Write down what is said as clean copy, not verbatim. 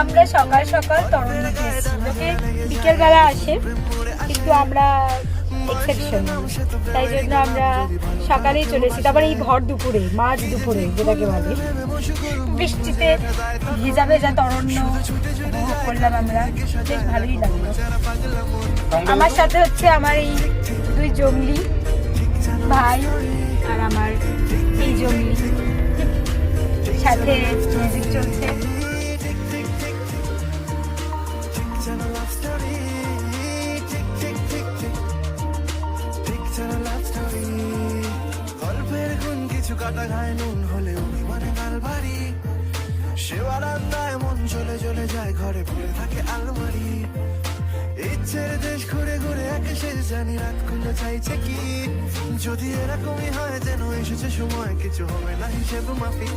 আমরা সকাল সকাল তরুণীতে এসেছি, লোকে বিকেলবেলা আসে কিন্তু আমরা এক্সেপশন, তাই জন্য আমরা সকালেই চলে এসেছি। তারপরে এই ভর দুপুরে, মাঝ দুপুরে যেটাকে বলে, বৃষ্টিতে ভেজা ভেজা তরণ্য উপভোগ করলাম আমরা, বেশ ভালোই লাগলো। আমার সাথে হচ্ছে আমার এই দুই জঙ্গলি ভাই আর আমার এই জঙ্গলি, সাথে মিউজিক চলছে। কাটা গায়ে নুন হলে অভিমানে গাল ভারী, সেবা রান্নায় মন চলে চলে যায়, ঘরে পড়ে থাকে আলমারি। ইচ্ছের দেশ ঘুরে ঘুরে একে শেষ জানি, রাত খুলে চাইছে কি, যদি এরকমই হয় যেন এসেছে সময়, কিছু হবে না হিসেব মাফি।